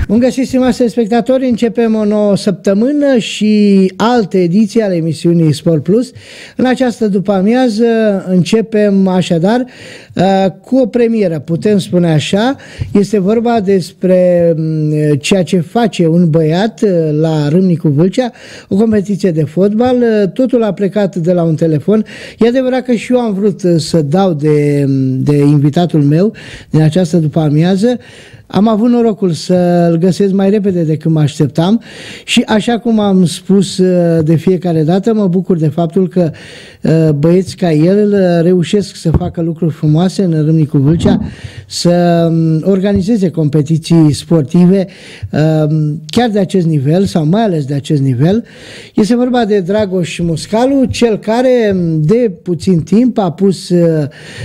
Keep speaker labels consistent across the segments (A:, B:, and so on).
A: Bun găsit, stimați telespectatori, începem o nouă săptămână și alte ediții ale emisiunii Sport Plus. În această după-amiază începem așadar cu o premieră, putem spune așa. Este vorba despre ceea ce face un băiat la Râmnicu Vâlcea, o competiție de fotbal. Totul a plecat de la un telefon. E adevărat că și eu am vrut să dau de invitatul meu din această după-amiază. Am avut norocul să-l găsesc mai repede decât mă așteptam și așa cum am spus de fiecare dată, mă bucur de faptul că băieți ca el reușesc să facă lucruri frumoase în Râmnicu Vâlcea, să organizeze competiții sportive chiar de acest nivel sau mai ales de acest nivel. Este vorba de Dragoș Muscalu, cel care de puțin timp a pus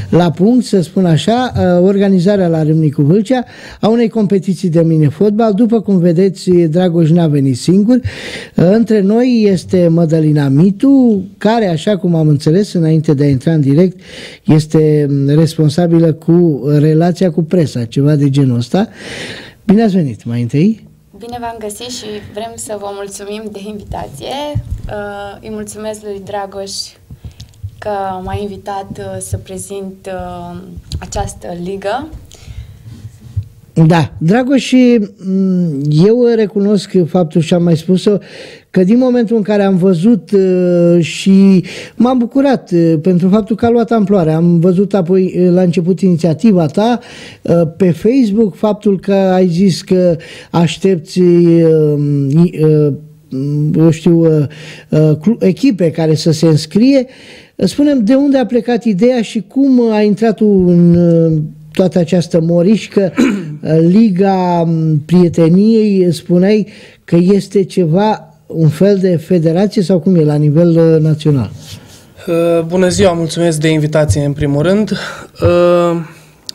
A: la punct, să spun așa, organizarea la Râmnicu Vâlcea a unei competiții de mini-fotbal. După cum vedeți, Dragoș n-a venit singur. Între noi este Mădălina Mitu, care, așa cum am înțeles înainte de a intra în direct, este responsabilă cu relația cu presa, ceva de genul ăsta. Bine ați venit mai întâi!
B: Bine v-am găsit și vrem să vă mulțumim de invitație. Îi mulțumesc lui Dragoș că m-a invitat să prezint această ligă.
A: Da, Dragoș, eu recunosc faptul și am mai spus-o, că din momentul în care am văzut și m-am bucurat pentru faptul că a luat amploare, am văzut apoi la început inițiativa ta pe Facebook, faptul că ai zis că aștepți eu știu, echipe care să se înscrie. Spune-mi de unde a plecat ideea și cum a intrat în toată această morișcă, Liga Prieteniei, spuneai că este ceva, un fel de federație sau cum e la nivel național?
C: Bună ziua, mulțumesc de invitație în primul rând.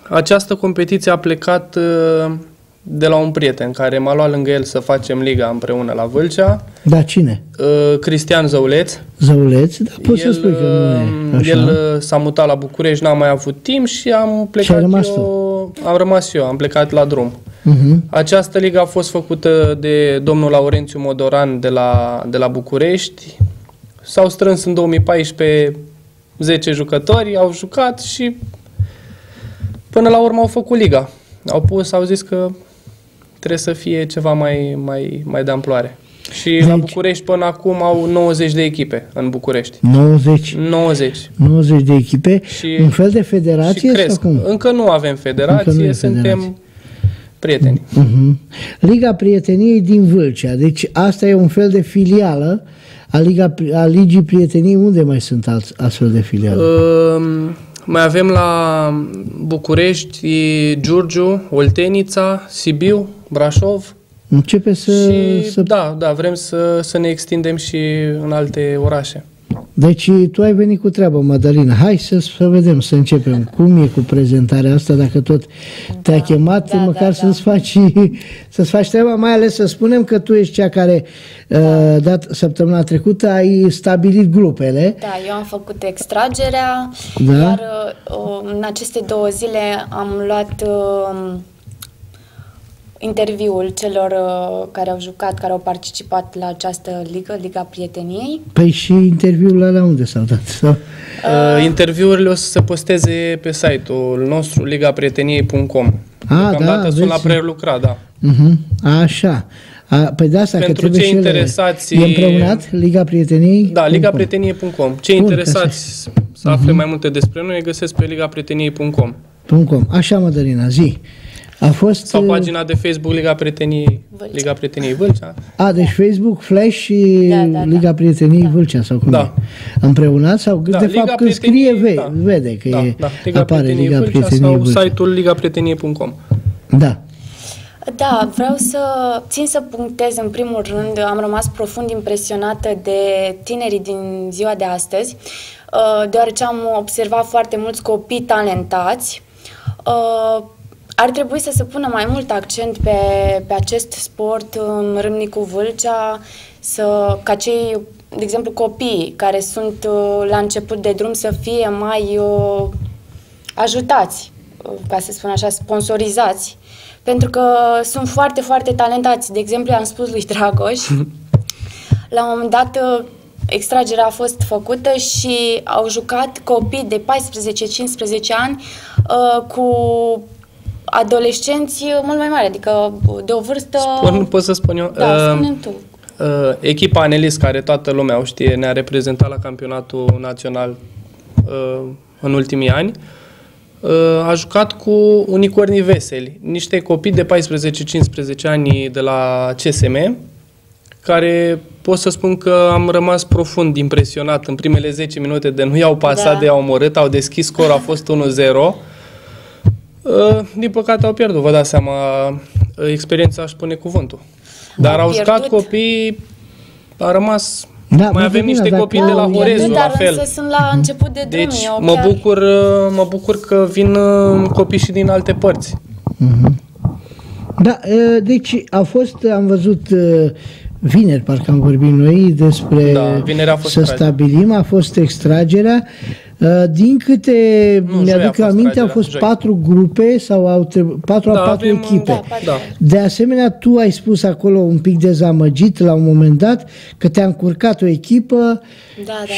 C: Această competiție a plecat de la un prieten care m-a luat lângă el să facem liga împreună la Vâlcea.
A: Da, cine?
C: Cristian Zăuleț.
A: Zăuleț? Da, poți să spui că nu e așa.
C: El s-a mutat la București, n-am mai avut timp și am plecat am rămas eu, am plecat la drum. Această ligă a fost făcută de domnul Laurențiu Modoran de la București. S-au strâns în 2014 10 jucători, au jucat și până la urmă au făcut liga. Au zis că trebuie să fie ceva mai de amploare. Și deci, la București până acum au 90 de echipe în București. 90
A: de echipe? Și un fel de federație?
C: Și cresc. Sau cum? Încă nu avem federație, suntem prieteni.
A: Liga Prieteniei din Vâlcea. Deci asta e un fel de filială a Ligii Prieteniei. Unde mai sunt astfel de filiale?
C: Mai avem la București, Giurgiu, Oltenița, Sibiu, Brașov.
A: Începe să...
C: Da, vrem să ne extindem și în alte orașe.
A: Deci tu ai venit cu treabă, Mădălina. Hai să vedem, să începem. Cum e cu prezentarea asta, dacă tot te-a chemat, măcar să-ți faci treaba, mai ales să spunem că tu ești cea care săptămâna trecută ai stabilit grupele.
B: Da, eu am făcut extragerea, iar în aceste 2 zile am luat interviul celor care au jucat, care au participat la această ligă, Liga Prieteniei.
A: Păi și interviul ăla unde s-au dat?
C: Interviurile o să se posteze pe site-ul nostru, ligaprieteniei.com. Deocamdată sunt la prelucrat, da.
A: Așa. Păi de asta,
C: pentru cei interesați...
A: E împreunat Liga Prieteniei?
C: Da, ligaprieteniei.com. Cei interesați să afle mai multe despre noi, găsesc pe ligaprieteniei.com.
A: Așa, Mădălina, zi.
C: Sau pagina de Facebook Liga Prieteniei Vâlcea.
A: Deci Facebook, Flash și Liga Prieteniei Vâlcea sau cum e? Împreunat sau de fapt când scrie vede că apare Liga Prieteniei Vâlcea.
C: Sau site-ul ligaprieteniei.com.
A: Da.
B: Da, vreau țin să punctez în primul rând, am rămas profund impresionată de tinerii din ziua de astăzi, deoarece am observat foarte mulți copii talentați. Ar trebui să se pună mai mult accent pe acest sport în Râmnicu Vâlcea, ca cei, de exemplu, copiii care sunt la început de drum să fie mai ajutați, ca să spun așa, sponsorizați, pentru că sunt foarte, foarte talentați. De exemplu, i-am spus lui Dragoș, la un moment dat extragerea a fost făcută și au jucat copii de 14-15 ani cu adolescenți mult mai mari, adică de o vârstă...
C: Pot să spun eu?
B: Da, spune-mi tu.
C: Echipa Anelis, care toată lumea o știe, ne-a reprezentat la campionatul național în ultimii ani, a jucat cu Unicornii Veseli, niște copii de 14-15 ani de la CSM, care pot să spun că am rămas profund impresionat în primele 10 minute de nu i-au pasat, de i-au omorât, au deschis scorul, a fost 1-0. Din păcate au pierdut, vă dați seama, experiența își pune cuvântul. Dar au jucat copii, a rămas... Da, mai avem niște copii de la Horezu, la fel.
B: Dar sunt la început de drum.
C: Deci mă bucur că vin copii și din alte părți.
A: Da, deci am văzut vineri, parcă am vorbit noi despre să stabilim, a fost extragerea. Din câte mi-aduc aminte, au fost 4 grupe sau 4 echipe. De asemenea, tu ai spus acolo un pic dezamăgit la un moment dat că te-a încurcat o echipă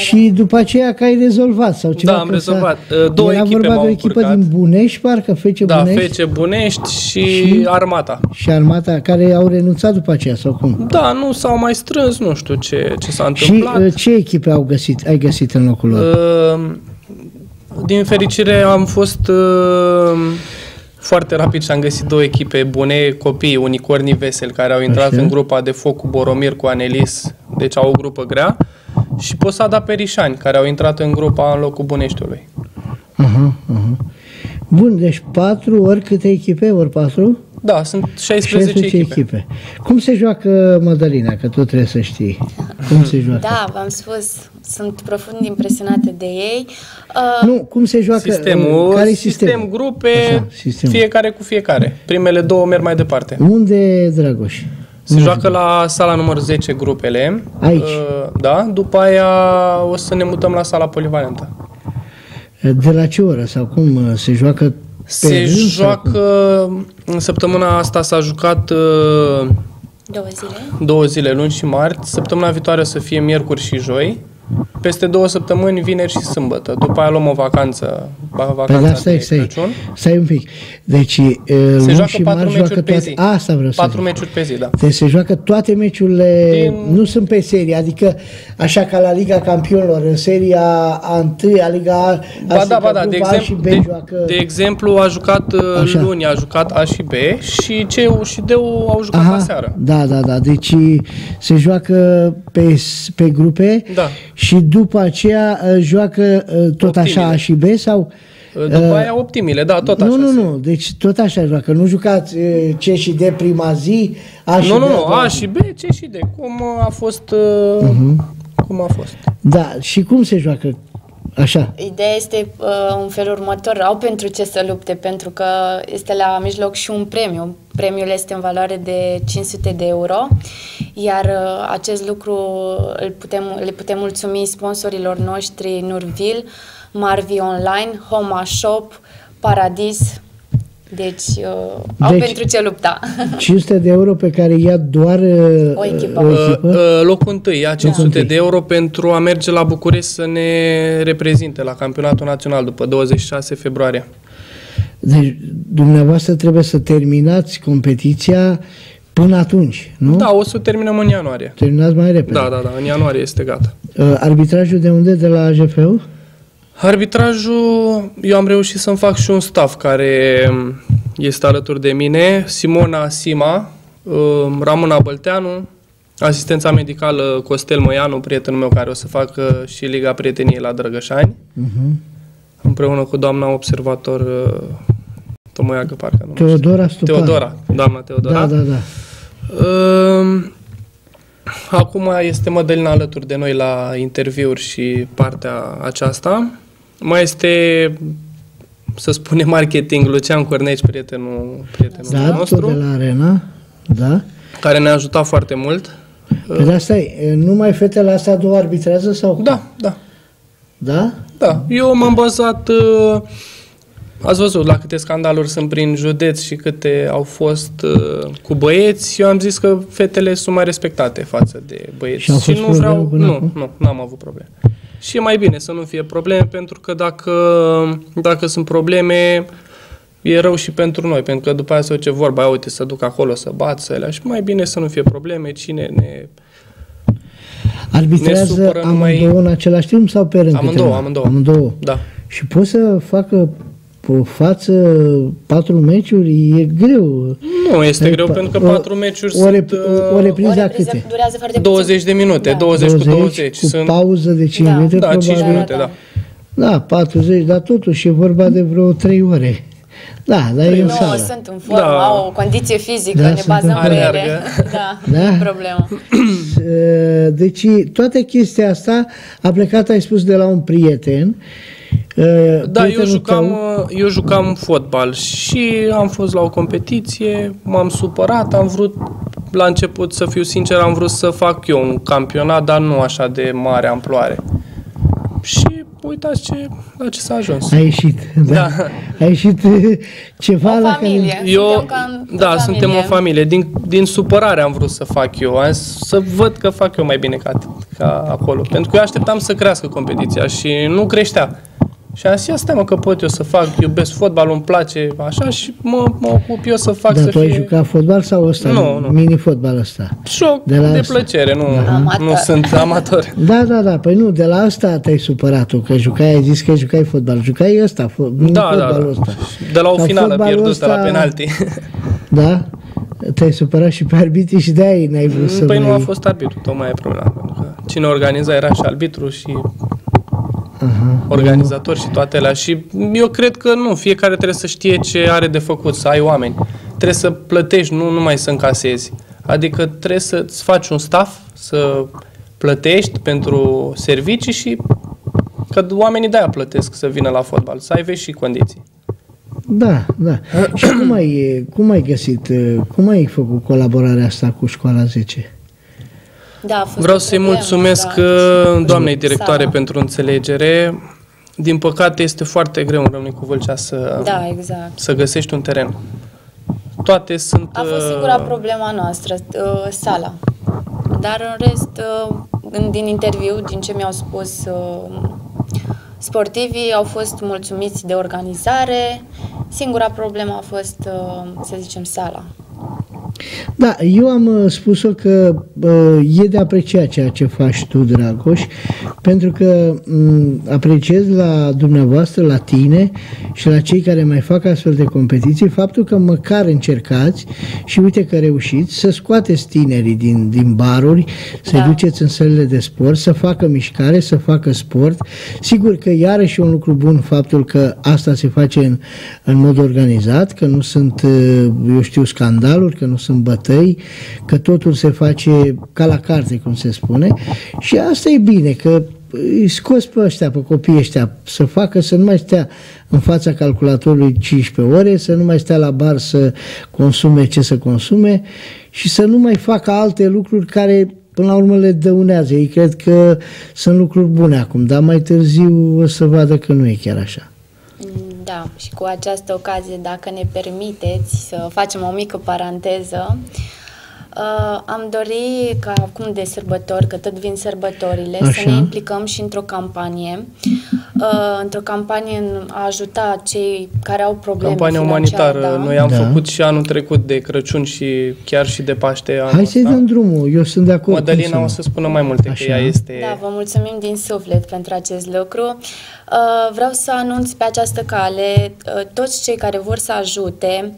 A: și după aceea că ai rezolvat sau ceva.
C: Da, am rezolvat. Două echipe
A: m-au încurcat. Era vorba de o echipă din Bunești, parcă, FC Bunești.
C: Da, FC Bunești și Armata.
A: Și Armata, care au renunțat după aceea, sau cum?
C: Da, nu s-au mai strâns, nu știu ce s-a întâmplat.
A: Și ce echipe ai găsit în locul lor?
C: Din fericire am fost foarte rapid și am găsit 2 echipe bune, copii, Unicornii Veseli, care au intrat în grupa de foc cu Boromir, cu Anelis, deci au o grupă grea, și Posada Perișani, care au intrat în grupa în locul Buneștiului.
A: Bun, deci 4 ori câte echipe? Ori 4?
C: Da, sunt 16 echipe.
A: Cum se joacă, Mădălina, că tu trebuie să știi? Cum se joacă?
B: Da, v-am spus, sunt profund impresionată de ei.
A: Nu, cum se joacă? Care
C: sistem grupe, fiecare cu fiecare. Primele 2 merg mai departe.
A: Unde, Dragoș?
C: Se joacă la sala numărul 10 grupele.
A: Aici?
C: Da, după aia o să ne mutăm la sala polivalentă.
A: De la ce oră sau cum se joacă?
C: Se joacă, în săptămâna asta s-a jucat 2 zile, luni și marți. Săptămâna viitoare o să fie miercuri și joi. Peste 2 săptămâni, vineri și sâmbătă. După aia luăm o vacanță de Crăciun.
A: Stai un pic. Deci,
C: se joacă 4 meciuri pe zi.
A: Asta vreau să
C: 4 meciuri pe zi, da.
A: Deci se joacă toate meciurile, nu sunt pe serie, adică așa ca la Liga Campionilor, în seria A1, Liga A,
C: da. De exemplu, a jucat luni, a jucat A și B și C-ul și D-ul au jucat aseară.
A: Da. Deci se joacă pe grupe.
C: Da.
A: Și după aceea joacă tot așa A și B sau...
C: După aia optimile, da, tot așa.
A: Nu, deci tot așa joacă. Nu jucați C și D prima zi, A și B.
C: Nu, A și B, C și D. Cum a fost. Cum a fost.
A: Da, și cum se joacă așa?
B: Ideea este în felul următor. Au pentru ce să lupte, pentru că este la mijloc și un premiu. Premiul este în valoare de 500 de euro, iar acest lucru le putem mulțumi sponsorilor noștri Nurvil, Marvi Online, Homa Shop, Paradis. Deci au pentru ce lupta.
A: 500 de euro pe care ia doar
B: o echipă.
C: Locul întâi ia 500 de euro pentru a merge la București să ne reprezinte la campionatul național după 26 februarie.
A: Deci dumneavoastră trebuie să terminați competiția până atunci, nu?
C: Da, o să terminăm în ianuarie.
A: Terminați mai repede.
C: Da, în ianuarie este gata.
A: Arbitrajul de unde? De la AJF-ul?
C: Arbitrajul, eu am reușit să-mi fac și un staff care este alături de mine, Simona Sima, Ramona Bălteanu, asistența medicală Costel Măianu, prietenul meu care o să facă și Liga Prieteniei la Drăgășani, împreună cu doamna observator Tomoiagă, parcă nu doamna Teodora.
A: Da.
C: Acum este Mădălina alături de noi la interviuri și partea aceasta. Mai este, să spunem, marketing, Lucian Corneci, prietenul nostru.
A: De la Arena, da.
C: Care ne-a ajutat foarte mult.
A: Păi asta e, numai fetele astea 2 arbitrează sau?
C: Da.
A: Da?
C: Da. Eu m-am bazat Ați văzut la câte scandaluri sunt prin județ și câte au fost cu băieți. Eu am zis că fetele sunt mai respectate față de băieți. Și nu vreau... Nu, n-am avut probleme. Și e mai bine să nu fie probleme, pentru că dacă sunt probleme, e rău și pentru noi. Pentru că după aia se duce vorba, uite, să duc acolo, să bat, să alea. Și mai bine să nu fie probleme. Cine ne...
A: Arbitrează amândouă în același timp sau pe rând?
C: Amândouă. Da.
A: Și poți să facă o față 4 meciuri? E greu.
C: Nu este greu, pentru că 4 meciuri sunt...
A: O repriză câte?
B: Durează foarte
C: 20 de minute, 20 cu 20.
A: Cu pauză de 5 minute?
C: Da, 5 minute, da.
A: Da, 40, dar totuși e vorba de vreo 3 ore. Da, dar e în sală.
B: Sunt în formă, au o condiție fizică, ne bazăm pe ele. Da, e problemă.
A: Deci toată chestia asta a plecat, ai spus, de la un prieten.
C: Da, eu jucam fotbal și am fost la o competiție, m-am supărat, am vrut, la început, să fiu sincer, am vrut să fac eu un campionat, dar nu așa de mare amploare. Și uitați la ce s-a ajuns.
A: A ieșit, da. A ieșit ceva
B: o
A: la
B: familie.
A: care...
C: Suntem o familie. Din supărare am vrut să fac eu, să văd că fac eu mai bine ca acolo. Pentru că eu așteptam să crească competiția și nu creștea. Și am zis, stai mă, că pot eu să fac, iubesc fotbalul, îmi place așa și mă ocup eu să fac.
A: Dar tu ai jucat fotbal sau ăsta?
C: Nu.
A: Mini-fotbal ăsta?
C: Joc de plăcere, nu sunt amator.
A: Da, păi nu, de la asta te-ai supărat tu, că ai zis că jucai fotbal. Jucai ăsta, mini-fotbalul ăsta.
C: De la o finală pierdută la penalti.
A: Da? Te-ai supărat și pe arbitri și de-aia n-ai vrut să
C: nu a fost arbitru, tocmai e problema. Pentru că cine organiza era și arbitru și... organizator și toate alea. Și eu cred că nu, fiecare trebuie să știe ce are de făcut, să ai oameni. Trebuie să plătești, nu numai să încasezi. Adică trebuie să-ți faci un staff, să plătești pentru servicii și că oamenii de-aia plătesc să vină la fotbal, să ai și condiții.
A: Da. Și cum ai găsit, cum ai făcut colaborarea asta cu Școala 10?
B: Da,
C: vreau să-i mulțumesc doamnei directoare pentru înțelegere. Din păcate este foarte greu în Râmnicu Vâlcea să găsești un teren. Toate sunt...
B: A fost singura problema noastră, sala. Dar în rest, din interviu, din ce mi-au spus sportivii, au fost mulțumiți de organizare. Singura problemă a fost, să zicem, sala.
A: Da, eu am spus-o că e de apreciat ceea ce faci tu, Dragoș, pentru că apreciez la dumneavoastră, la tine și la cei care mai fac astfel de competiții, faptul că măcar încercați și uite că reușiți să scoateți tinerii din baruri, să-i duceți în sălile de sport, să facă mișcare, să facă sport. Sigur că iarăși e un lucru bun faptul că asta se face în mod organizat, că nu sunt, eu știu, scandaluri, că nu sunt bătăi, că totul se face ca la carte, cum se spune, și asta e bine, că îi scoți pe ăștia, pe copiii ăștia, să facă, să nu mai stea în fața calculatorului 15 ore, să nu mai stea la bar să consume ce să consume și să nu mai facă alte lucruri care până la urmă le dăunează. Ei cred că sunt lucruri bune acum, dar mai târziu o să vadă că nu e chiar așa.
B: Da, și cu această ocazie, dacă ne permiteți să facem o mică paranteză, am dorit ca acum de sărbători, că tot vin sărbătorile, să ne implicăm și într-o campanie, în a ajuta cei care au probleme
C: campanie umanitară. Da. Noi am făcut și anul trecut de Crăciun și chiar și de Paște.
A: Hai să-i dăm drumul, eu sunt de acord.
C: Mădălina o să spună mai multe, că ea este...
B: Da, vă mulțumim din suflet pentru acest lucru. Vreau să anunț pe această cale toți cei care vor să ajute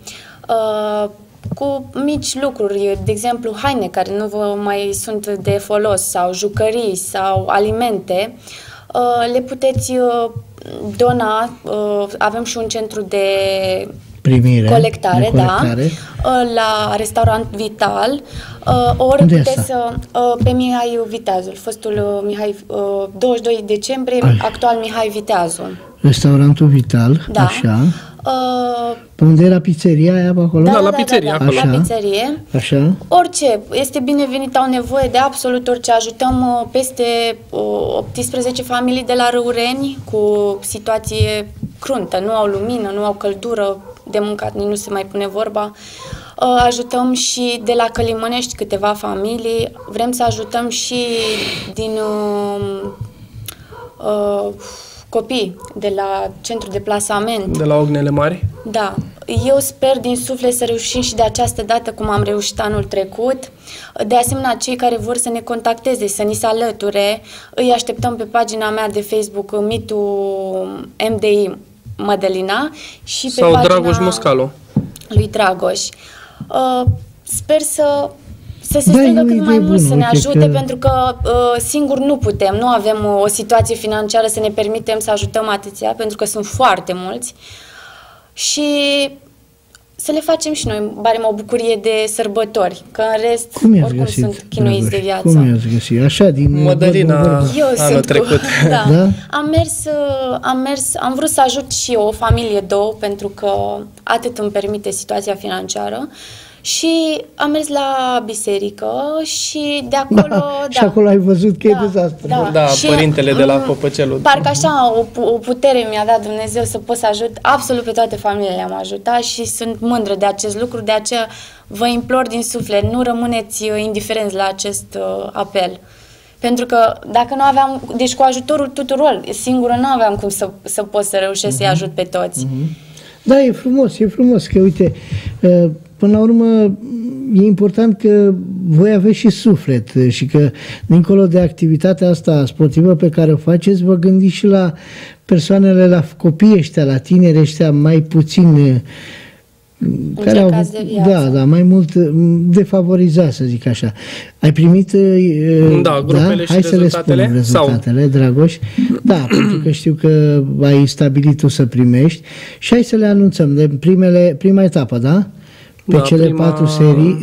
B: cu mici lucruri, de exemplu haine care nu vă mai sunt de folos sau jucării sau alimente, le puteți dona. Avem și un centru de colectare. La restaurant Vital, ori puteți să pe Mihai Viteazul, fostul Mihai, 22 decembrie, actual Mihai Viteazul.
A: Restaurantul Vital, așa. Unde era pizzeria aia pe acolo?
C: Da, la pizzerie, acolo.
B: La pizzerie.
A: Așa.
B: Orice, este binevenit, au nevoie de absolut orice. Ajutăm peste 18 familii de la Răureni cu situație cruntă, nu au lumină, nu au căldură, de mâncat nu se mai pune vorba. Ajutăm și de la Călimănești câteva familii, vrem să ajutăm și din copii de la centru de plasament.
C: De la Ognele Mari?
B: Da. Eu sper din suflet să reușim și de această dată cum am reușit anul trecut. De asemenea, cei care vor să ne contacteze, să ni se alăture, îi așteptăm pe pagina mea de Facebook Mitu MDI Mădălina și pe
C: sau
B: pagina
C: Dragoș Muscalu
B: lui Dragoș. Sper să se strângă cât mai mult, să ne ajute, pentru că singur nu putem, nu avem o situație financiară să ne permitem să ajutăm atâția, pentru că sunt foarte mulți și să le facem și noi, barem o bucurie de sărbători, că în rest oricum sunt chinuiți de viață.
A: Cum i-ați găsit? Așa, din
C: Mădălina anul trecut.
B: Da. Da? Am vrut să ajut și eu, o familie, două, pentru că atât îmi permite situația financiară. Și am mers la biserică și de acolo... Da,
A: și acolo ai văzut că e dezastru.
C: Da, și părintele de la Copăcelul.
B: Parcă așa o putere mi-a dat Dumnezeu să pot să ajut absolut pe toate familiile, le-am ajutat și sunt mândră de acest lucru, de aceea vă implor din suflet, nu rămâneți indiferenți la acest apel. Pentru că dacă nu aveam, deci cu ajutorul tuturor, singură nu aveam cum să pot să reușesc să-i ajut pe toți.
A: Da, e frumos că uite... Până la urmă, e important că voi aveți și suflet și că, dincolo de activitatea asta sportivă pe care o faceți, vă gândiți și la persoanele, la copiii ăștia, la tineri ăștia mai puțin care au, mai mult defavorizați, să zic așa. Ai primit
C: grupele și
A: hai să le spun rezultatele, Dragoș. Da, pentru că știu că ai stabilit tu să primești și hai să le anunțăm de prima etapă, da? Pe cele 4 serii,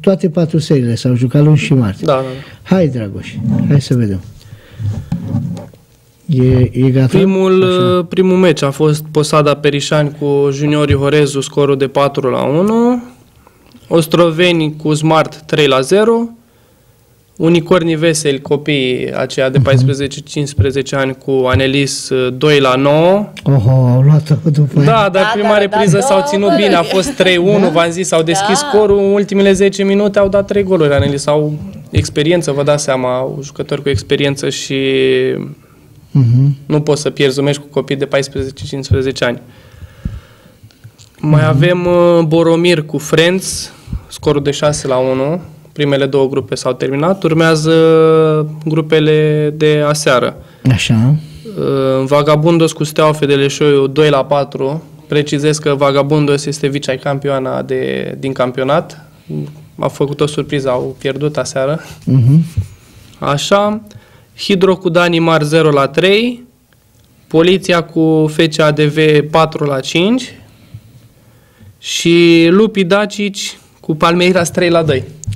A: toate 4 seriile s-au jucat luni și marți.
C: Da.
A: Hai, Dragoș, hai să vedem. E gata?
C: Primul meci a fost Posada Perișani cu Juniorii Horezu, scorul de 4-1. Ostroveni cu Smart 3-0. Unicornii Veseli, copiii aceia de 14-15 ani cu Anelis 2-9.
A: Au luat-o după aia.
C: Da, dar prima repriză s-au ținut bine, a fost 3-1, v-am zis, au deschis scorul, în ultimele 10 minute au dat 3 goluri. Anelis au experiență, vă dați seama, jucători cu experiență și nu poți să pierzi un meci cu copii de 14-15 ani. Mai avem Boromir cu Friends, scorul de 6-1. Primele 2 grupe s-au terminat, urmează grupele de aseară.
A: Așa.
C: Vagabundos cu Steaua Fedeleșoiu 2-4. Precizez că Vagabundos este vice-campioana din campionat. A făcut o surpriză, au pierdut aseară. Așa. Hidro cu Danimar 0-3. Poliția cu FCADV 4-5. Și Lupi Dacici cu Palmeiras 3-2.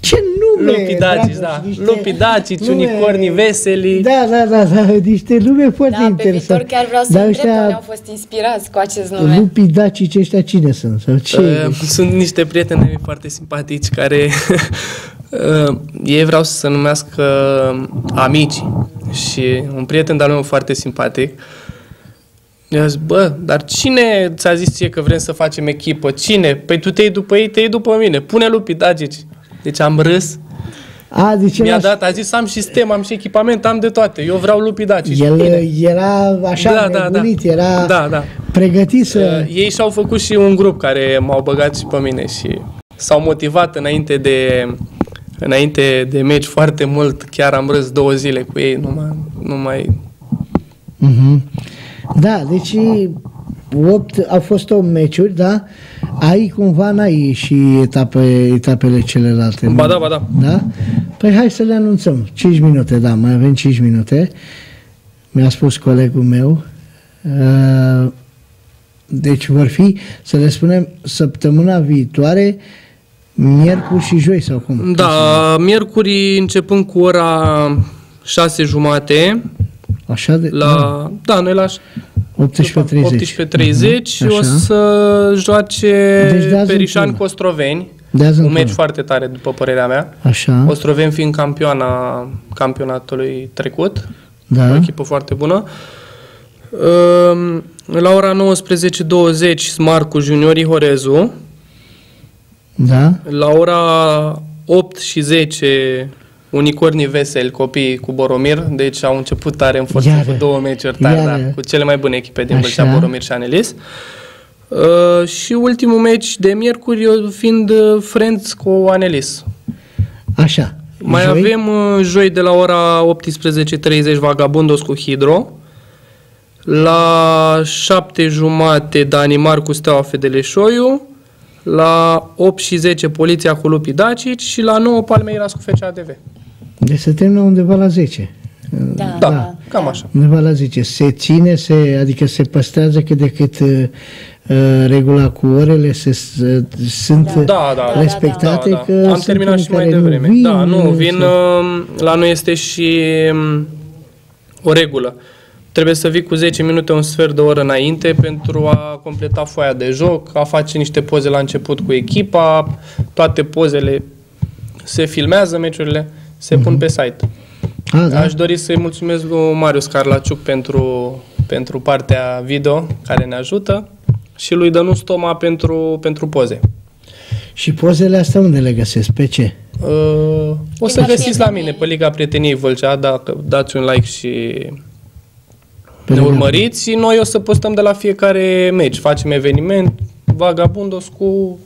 A: Ce nume!
C: Lupi Dacici, da. Lupi Dacici, Unicornii Veseli.
A: Da, niște nume foarte interesante.
B: Pe viitor chiar vreau să întreb unde au fost inspirați cu acest nume.
A: Lupi Dacici ăștia cine sunt? Sau ce?
C: Sunt niște prieteni foarte simpatici care ei vreau să se numească Amici. Și un prieten de-al meu foarte simpatic i-a zis, dar cine ți-a zis ție că vrem să facem echipă? Cine? Păi tu te iei după ei, te iei după mine. Pune Lupi Dacici. Deci am râs. Mi-a dat, a zis, am și stem, am și echipament, am de toate. Eu vreau Lupi Dacici.
A: El era așa nebunit, era pregătit să...
C: Ei și-au făcut și un grup care m-au băgat și pe mine și s-au motivat înainte de meci foarte mult. Chiar am râs 2 zile cu ei, nu mai...
A: Da, deci au fost 8 meciuri, da? N-ai și etapele celelalte.
C: Ba da.
A: Da? Păi hai să le anunțăm. 5 minute, da, mai avem 5 minute. Mi-a spus colegul meu. Deci vor fi, să le spunem, săptămâna viitoare, miercuri și joi sau cum?
C: Da, miercuri începând cu ora 6:30.
A: Așa de...
C: noi la 18:30 și o să joace Perișani cu Ostroveni. Un meci foarte tare, după părerea mea.
A: Așa.
C: Ostroveni fiind campioana campionatului trecut.
A: Da.
C: O echipă foarte bună. La ora 19:20 Marcu Juniorii Horezu.
A: Da.
C: La ora 8:10 Unicornii Veseli, copii cu Boromir, deci au început tare în forță cu 2 meciuri tare, da, cu cele mai bune echipe din Vâlcea, Boromir și Anelis. Și ultimul meci de miercuri fiind Friends cu Anelis.
A: Așa.
C: Mai avem joi de la ora 18:30 Vagabundos cu Hidro. La 7:30 Danimar cu Steaua Fedeleșoiu. La 8:10 Poliția cu Lupii Dacici și la 9 Palmeiras cu FCADV.
A: Deci se termină undeva la 10.
C: Da, cam așa.
A: Undeva la 10. Se ține, adică se păstrează cât de cât regula cu orele sunt respectate.
C: Da.
A: Că
C: am terminat și mai devreme. Vin, la noi este și o regulă. Trebuie să vii cu 10 minute, un sfert de oră înainte pentru a completa foaia de joc, a face niște poze la început cu echipa, toate pozele se filmează, meciurile se pun pe site. Aș dori să-i mulțumesc lui Marius Carlaciuc pentru partea video care ne ajută și lui Dănuț Toma pentru poze. Și
A: pozele astea unde le găsesc? Pe ce?
C: O să găsiți la mine, pe Liga Prieteniei Vâlcea, dacă dați un like și ne urmăriți, noi o să postăm de la fiecare meci. Facem eveniment, Vagabundos cu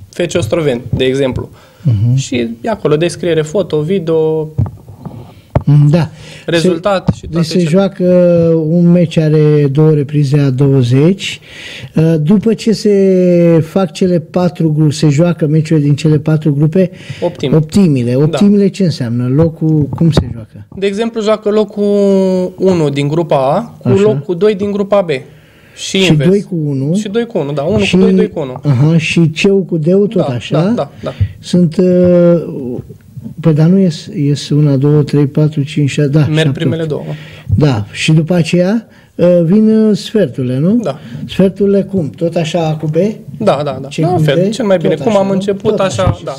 C: FC Ostroveni, de exemplu. Și acolo descriere, foto, video, rezultat.
A: Deci se joacă un meci, are 2 reprize a 20. După ce se fac cele 4 grupe, se joacă meciurile din cele 4 grupe, optimile ce înseamnă? Locul, cum se joacă?
C: De exemplu, joacă locul 1 din grupa A cu locul 2 din grupa B. Și
A: 2 cu 1.
C: Și 2 cu 1, da. 1 cu 2, 2 cu 1.
A: Și C-ul cu D-ul tot așa?
C: Da.
A: Sunt... Păi, dar nu ies 1, 2, 3, 4, 5, 6, da.
C: Merg primele 2.
A: Da, și după aceea vin sferturile, nu?
C: Da.
A: Sferturile cum? Tot așa cu B?
C: Da. Cel mai bine. Cum am început, așa, da.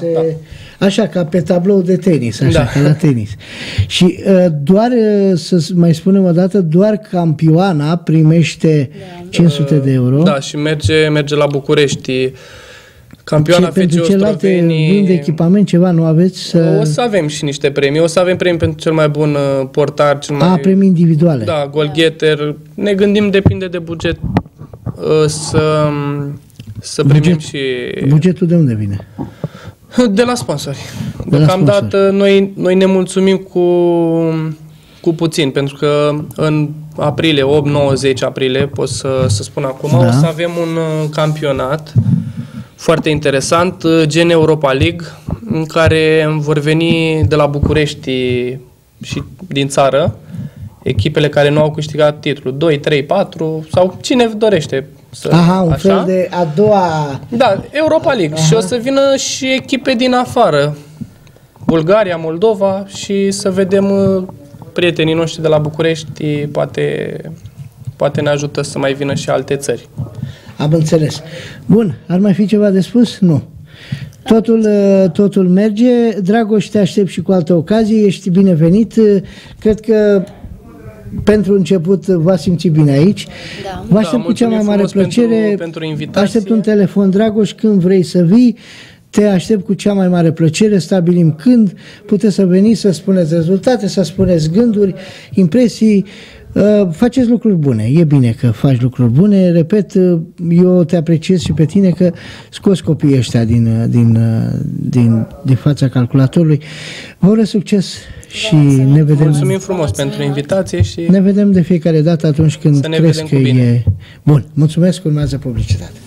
A: Așa, ca pe tablou de tenis, așa, ca la tenis. Și doar, să mai spunem o dată, doar campioana primește 500 de euro.
C: Da, și merge la București. Campioana FC Ostroveni.
A: Vin de echipament ceva, nu aveți?
C: O să avem și niște premii. O să avem premii pentru cel mai bun portar,
A: premii individuale.
C: Da, goalgetter. Ne gândim, depinde de buget, să primim și...
A: Bugetul de unde vine?
C: De la sponsori. Deocamdată noi ne mulțumim cu puțin, pentru că în aprilie, 8, 9, 10 aprilie, pot să spun acum, o să avem un campionat foarte interesant, gen Europa League, în care vor veni de la București și din țară echipele care nu au câștigat titlul, 2, 3, 4 sau cine dorește.
A: Un fel de a doua...
C: Da, Europa League. Și o să vină și echipe din afară, Bulgaria, Moldova, și să vedem prietenii noștri de la București, poate ne ajută să mai vină și alte țări.
A: Am înțeles. Bun, ar mai fi ceva de spus? Nu. Totul merge. Dragoș, te aștept și cu alte ocazii. Ești binevenit. Cred că pentru început v-a simțit bine aici. Vă aștept cu cea mai mare plăcere.
C: Pentru invitație.
A: Aștept un telefon, Dragoș, când vrei să vii. Te aștept cu cea mai mare plăcere, stabilim când puteți să veniți, să spuneți rezultate, să spuneți gânduri, impresii. Faceți lucruri bune, e bine că faci lucruri bune, repet, eu te apreciez și pe tine că scoți copiii ăștia din fața calculatorului. Vă urez succes și ne vedem.
C: Mulțumim frumos pentru invitație și
A: ne vedem de fiecare dată atunci când crezi că e bun. Mulțumesc, urmează publicitate.